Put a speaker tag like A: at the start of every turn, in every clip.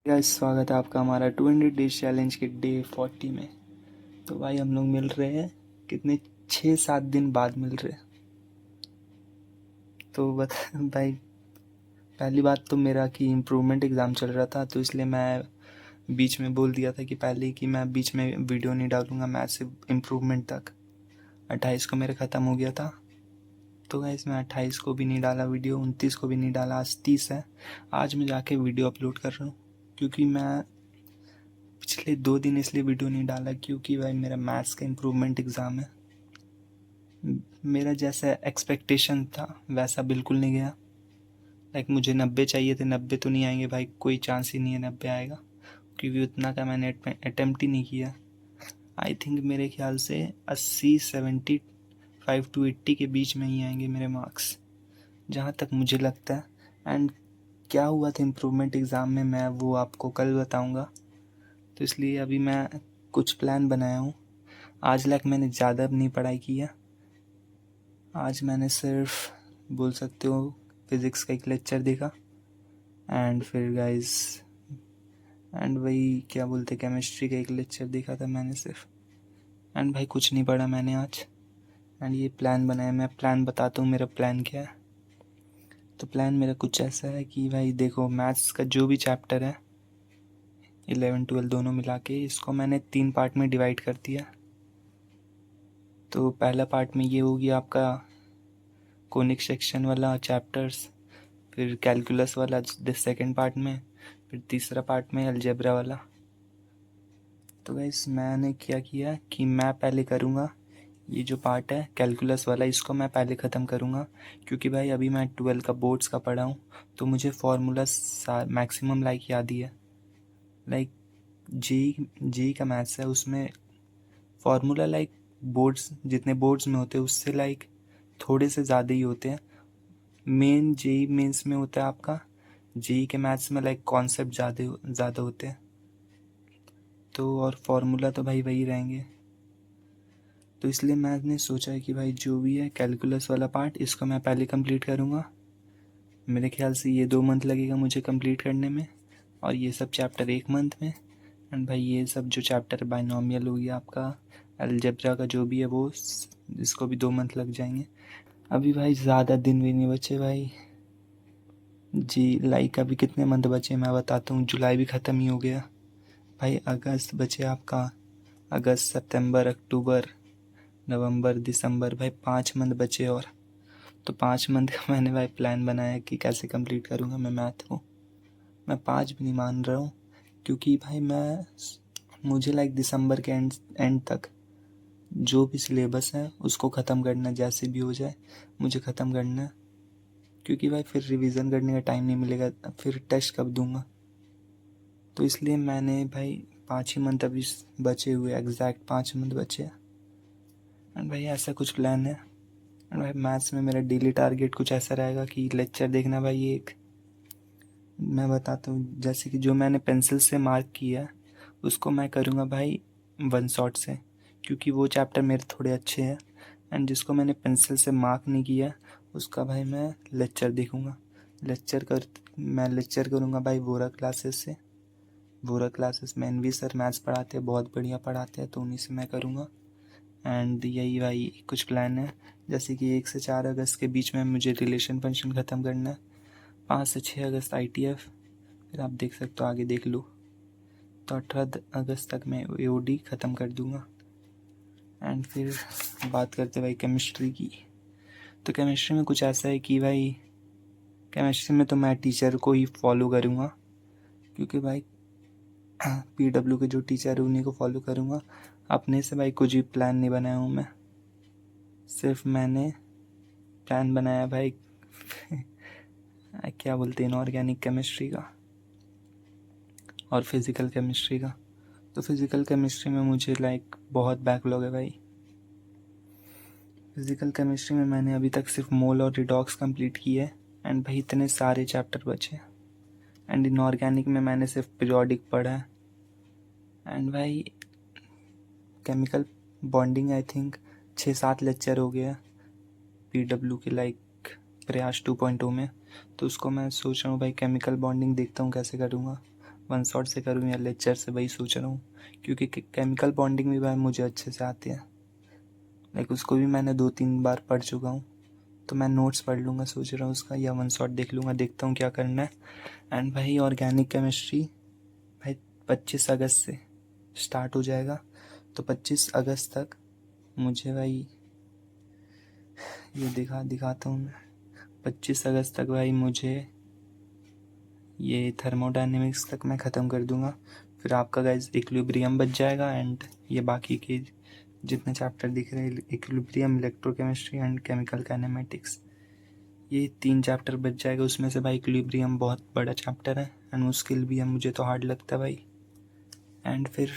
A: Guys, स्वागत है आपका हमारा 200 डेज चैलेंज के डे 40 में। तो भाई हम लोग मिल रहे हैं कितने 6-7 दिन बाद मिल रहे हैं। तो बता भाई, पहली बात तो मेरा कि इम्प्रूवमेंट एग्ज़ाम चल रहा था, तो इसलिए मैं बीच में बोल दिया था कि पहले ही कि मैं बीच में वीडियो नहीं डालूंगा। मैं सिर्फ इम्प्रूवमेंट तक 28 को मेरे ख़त्म हो गया था। तो गाइस मैं 28 को भी नहीं डाला वीडियो, 29 को भी नहीं डाला, आज 30 है। आज मैं जाके वीडियो अपलोड कर रहा हूँ क्योंकि मैं पिछले 2 दिन इसलिए वीडियो नहीं डाला क्योंकि भाई मेरा मैथ्स का इम्प्रूवमेंट एग्ज़ाम है। मेरा जैसा एक्सपेक्टेशन था वैसा बिल्कुल नहीं गया। लाइक मुझे 90 चाहिए थे, 90 तो नहीं आएंगे भाई, कोई चांस ही नहीं है 90 आएगा क्योंकि उतना का मैंने अटेम्प्ट ही नहीं किया। आई थिंक मेरे ख्याल से 80-75 to 80 के बीच में ही आएंगे मेरे मार्क्स, जहाँ तक मुझे लगता है। एंड क्या हुआ था इम्प्रूवमेंट एग्ज़ाम में मैं वो आपको कल बताऊँगा। तो इसलिए अभी मैं कुछ प्लान बनाया हूँ। आज लाइक मैंने ज़्यादा नहीं पढ़ाई की है। आज मैंने सिर्फ बोल सकते हो फिज़िक्स का एक लेक्चर देखा एंड फिर गाइस एंड वही क्या बोलते केमिस्ट्री का एक लेक्चर देखा था मैंने सिर्फ। एंड भाई कुछ नहीं पढ़ा मैंने आज। एंड ये प्लान बनाया, मैं प्लान बताता हूँ मेरा प्लान क्या है। तो प्लान मेरा कुछ ऐसा है कि भाई देखो, मैथ्स का जो भी चैप्टर है 11-12 दोनों मिला के, इसको मैंने 3 पार्ट में डिवाइड कर दिया। तो पहला पार्ट में ये होगी आपका कोनिक सेक्शन वाला चैप्टर्स, फिर कैलकुलस वाला सेकेंड पार्ट में, फिर तीसरा पार्ट में अलजेब्रा वाला। तो गाइस मैंने क्या किया कि मैं पहले करूँगा ये जो पार्ट है कैलकुलस वाला, इसको मैं पहले ख़त्म करूँगा क्योंकि भाई अभी मैं 12 का बोर्ड्स का पढ़ा हूँ तो मुझे फार्मूला मैक्सिमम लाइक याद ही है। लाइक जी का मैथ्स है, उसमें फार्मूला लाइक बोर्ड्स जितने बोर्ड्स में होते हैं उससे लाइक थोड़े से ज़्यादा ही होते हैं। मेन जेई मेंस में होता है आपका, जेई के मैथ्स में लाइक कॉन्सेप्ट ज़्यादा होते हैं। तो और फार्मूला तो भाई वही रहेंगे। तो इसलिए मैंने सोचा है कि भाई जो भी है कैलकुलस वाला पार्ट इसको मैं पहले कंप्लीट करूँगा। मेरे ख्याल से ये 2 मंथ लगेगा मुझे कंप्लीट करने में, और ये सब चैप्टर 1 मंथ में। एंड भाई ये सब जो चैप्टर बाइनोमियल हो गया आपका, अलजेब्रा का जो भी है वो, इसको भी 2 मंथ लग जाएंगे। अभी भाई ज़्यादा दिन भी नहीं बचे भाई जी। लाइक अभी कितने मंथ बचे मैं बताता हूँ। जुलाई भी ख़त्म ही हो गया भाई, अगस्त बचे आपका, अगस्त सितंबर अक्टूबर नवंबर दिसंबर, भाई 5 मंथ बचे। और तो 5 मंथ का मैंने भाई प्लान बनाया कि कैसे कंप्लीट करूँगा मैं मैथ को। मैं 5 भी नहीं मान रहा हूँ क्योंकि भाई मुझे लाइक दिसंबर के एंड तक जो भी सिलेबस है उसको ख़त्म करना, जैसे भी हो जाए मुझे ख़त्म करना है क्योंकि भाई फिर रिवीजन करने का टाइम नहीं मिलेगा, फिर टेस्ट कब दूंगा। तो इसलिए मैंने भाई 5 ही मंथ अभी बचे हुए, एग्जैक्ट 5 मंथ बचे। एंड भाई ऐसा कुछ प्लान है। एंड भाई मैथ्स में मेरा डेली टारगेट कुछ ऐसा रहेगा कि लेक्चर देखना भाई एक, मैं बताता हूँ जैसे कि जो मैंने पेंसिल से मार्क किया उसको मैं करूँगा भाई 1 शॉट से, क्योंकि वो चैप्टर मेरे थोड़े अच्छे हैं। एंड जिसको मैंने पेंसिल से मार्क नहीं किया उसका भाई मैं लेक्चर देखूँगा। मैं लेक्चर करूँगा भाई वोरा क्लासेस से। वोरा क्लासेस में एनवी सर मैथ्स पढ़ाते हैं, बहुत बढ़िया पढ़ाते हैं, तो उन्हीं से मैं करूँगा। एंड यही भाई कुछ प्लान है, जैसे कि 1 से 4 अगस्त के बीच में मुझे रिलेशन फंक्शन ख़त्म करना है, 5 से 6 अगस्त ITF, फिर आप देख सकते हो आगे देख लो। तो 18 अगस्त तक मैं AOD ख़त्म कर दूँगा। एंड फिर बात करते भाई केमिस्ट्री की। तो केमिस्ट्री में कुछ ऐसा है कि भाई केमिस्ट्री में तो मैं टीचर को ही फॉलो करूँगा क्योंकि भाई PW के जो टीचर है उन्हीं को फॉलो करूँगा। अपने से भाई कुछ भी प्लान नहीं बनाया हूँ मैं, सिर्फ मैंने प्लान बनाया भाई क्या बोलते हैं इनऑर्गेनिक केमिस्ट्री का और फिज़िकल केमिस्ट्री का। तो फिज़िकल केमिस्ट्री में मुझे लाइक बहुत बैकलॉग है भाई। फिज़िकल केमिस्ट्री में मैंने अभी तक सिर्फ मोल और रिडॉक्स कंप्लीट किए है एंड भाई इतने सारे चैप्टर बचे। एंड इनऑर्गेनिक में मैंने सिर्फ पीरियोडिक पढ़ा है। एंड भाई chemical bonding I think 6-7 lecture हो गया PW के लाइक प्रयास 2.0 में। तो उसको मैं सोच रहा हूँ भाई केमिकल बॉन्डिंग देखता हूँ कैसे करूँगा। वन शॉट से करूँ या लेक्चर से, वही सोच रहा हूँ, क्योंकि केमिकल बॉन्डिंग भी भाई मुझे अच्छे से आती है। लाइक उसको भी मैंने 2-3 बार पढ़ चुका हूँ, तो मैं नोट्स पढ़ लूँगा सोच रहा हूँ उसका, या वन शॉट देख लूँगा, देखता हूँ क्या करना है। एंड भाई ऑर्गेनिक केमिस्ट्री भाई 25 अगस्त से स्टार्ट हो जाएगा, तो 25 अगस्त तक मुझे भाई ये दिखाता हूँ मैं। 25 अगस्त तक भाई मुझे ये थर्मोडायनेमिक्स तक मैं ख़त्म कर दूंगा। फिर आपका गाइस इक्विलिब्रियम बच जाएगा, एंड ये बाकी के जितने चैप्टर दिख रहे हैं, equilibrium, electrochemistry and chemical kinematics, ये 3 चैप्टर बच जाएगा। उसमें से भाई इक्विलिब्रियम बहुत बड़ा चैप्टर है, एंड उसके लिए मुझे तो हार्ड लगता है भाई। एंड फिर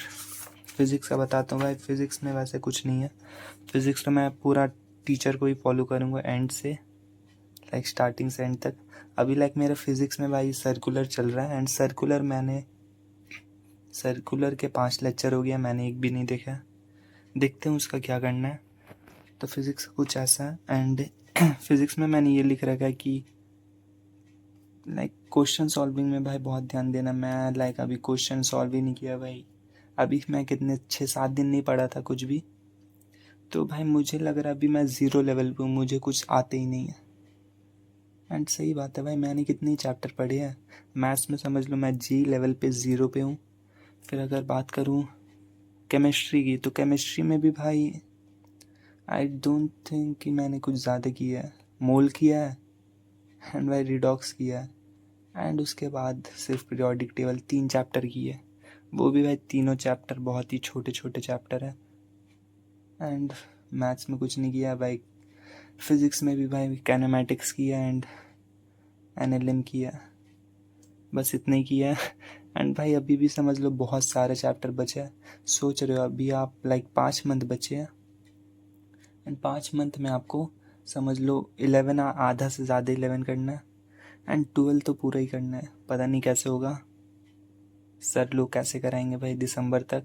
A: फिज़िक्स का बताता हूँ भाई। फिज़िक्स में वैसे कुछ नहीं है, फिज़िक्स में मैं पूरा टीचर को ही फॉलो करूँगा एंड से, लाइक स्टार्टिंग से एंड तक। अभी लाइक मेरा फिज़िक्स में भाई सर्कुलर चल रहा है, एंड सर्कुलर के 5 लेक्चर हो गया, मैंने एक भी नहीं देखा। देखते हैं उसका क्या करना है। तो फिज़िक्स कुछ ऐसा है। एंड फिज़िक्स में मैंने ये लिख रखा है कि लाइक क्वेश्चन सॉल्विंग में भाई बहुत ध्यान देना। मैं लाइक अभी क्वेश्चन सॉल्व ही नहीं किया भाई। अभी मैं कितने 6-7 दिन नहीं पढ़ा था कुछ भी, तो भाई मुझे लग रहा है अभी मैं 0 लेवल पे हूँ, मुझे कुछ आते ही नहीं है। एंड सही बात है भाई, मैंने कितने चैप्टर पढ़े हैं मैथ्स में, समझ लो मैं जी लेवल पे 0 पे हूँ। फिर अगर बात करूँ केमिस्ट्री की, तो केमिस्ट्री में भी भाई आई डोंट थिंक कि मैंने कुछ ज़्यादा किया है। मोल किया है एंड भाई रिडॉक्स किया है, एंड उसके बाद सिर्फ पीरियोडिक टेबल 3 चैप्टर की है, वो भी भाई तीनों चैप्टर बहुत ही छोटे छोटे चैप्टर है। एंड मैथ्स में कुछ नहीं किया भाई। फिज़िक्स में भी भाई काइनेमैटिक्स किया एंड एनएलएम किया, बस इतना ही किया है। एंड भाई अभी भी समझ लो बहुत सारे चैप्टर बचे हैं। सोच रहे हो अभी आप लाइक 5 मंथ बचे हैं, एंड 5 मंथ में आपको समझ लो 11 आधा से ज़्यादा 11 करना है, एंड 12 तो पूरा ही करना है। पता नहीं कैसे होगा, सर लोग कैसे कराएंगे भाई दिसंबर तक,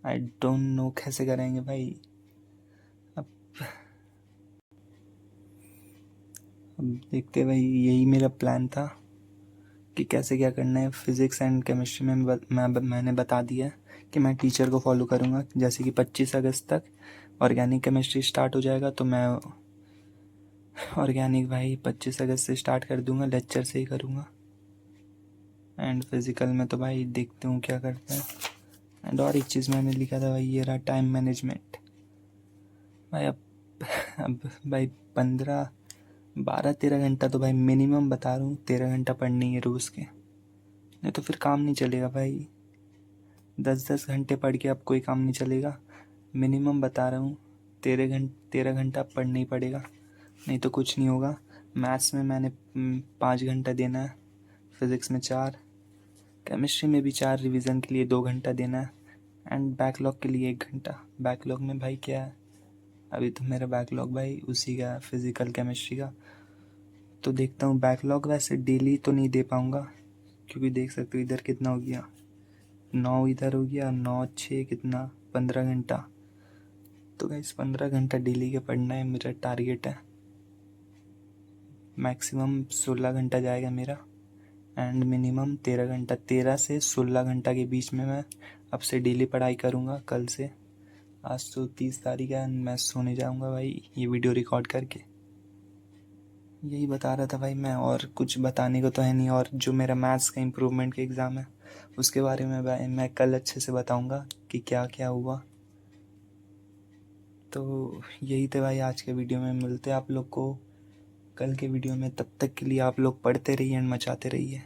A: आई डोंट नो कैसे कराएंगे भाई। अब देखते भाई, यही मेरा प्लान था कि कैसे क्या करना है। फिज़िक्स एंड केमिस्ट्री में मैंने बता दिया कि मैं टीचर को फॉलो करूँगा। जैसे कि 25 अगस्त तक ऑर्गेनिक केमिस्ट्री स्टार्ट हो जाएगा, तो मैं ऑर्गेनिक भाई 25 अगस्त से स्टार्ट कर दूँगा, लेक्चर से ही करूँगा। एंड फिज़िकल में तो भाई देखते हूँ क्या करते हैं। एंड और एक चीज़ मैंने लिखा था भाई, ये रहा टाइम मैनेजमेंट भाई। अब भाई 12-13 घंटा तो भाई मिनिमम बता रहा हूँ, 13 घंटा पढ़नी है रोज़ के, नहीं तो फिर काम नहीं चलेगा भाई। 10-10 घंटे पढ़ के अब कोई काम नहीं चलेगा। मिनिमम बता रहा हूँ 13 घंटा पढ़ना ही पड़ेगा, नहीं तो कुछ नहीं होगा। मैथ्स में मैंने 5 घंटा देना है, फिज़िक्स में 4, केमिस्ट्री में भी 4, रिवीजन के लिए 2 घंटा देना है, एंड बैकलॉग के लिए 1 घंटा। बैकलॉग में भाई क्या है, अभी तो मेरा बैकलॉग भाई उसी का फिज़िकल केमिस्ट्री का, तो देखता हूँ। बैकलॉग वैसे डेली तो नहीं दे पाऊँगा, क्योंकि देख सकते हो इधर कितना हो गया, 9 इधर हो गया, 9-6 कितना 15 घंटा। तो गाइस 15 घंटा डेली के पढ़ना है, मेरा टारगेट है। मैक्सिमम 16 घंटा जाएगा मेरा, एंड मिनिमम 13 घंटा, 13 से 16 घंटा के बीच में मैं अब से डेली पढ़ाई करूँगा। कल से, आज तो 30 तारीख है, मैं सोने जाऊँगा भाई ये वीडियो रिकॉर्ड करके। यही बता रहा था भाई मैं, और कुछ बताने को तो है नहीं। और जो मेरा मैथ्स का इम्प्रूवमेंट का एग्ज़ाम है, उसके बारे में भाई मैं कल अच्छे से बताऊँगा कि क्या क्या हुआ। तो यही थे भाई आज के वीडियो में। मिलते हैं आप लोग को कल के वीडियो में, तब तक के लिए आप लोग पढ़ते रहिए एंड मचाते रहिए।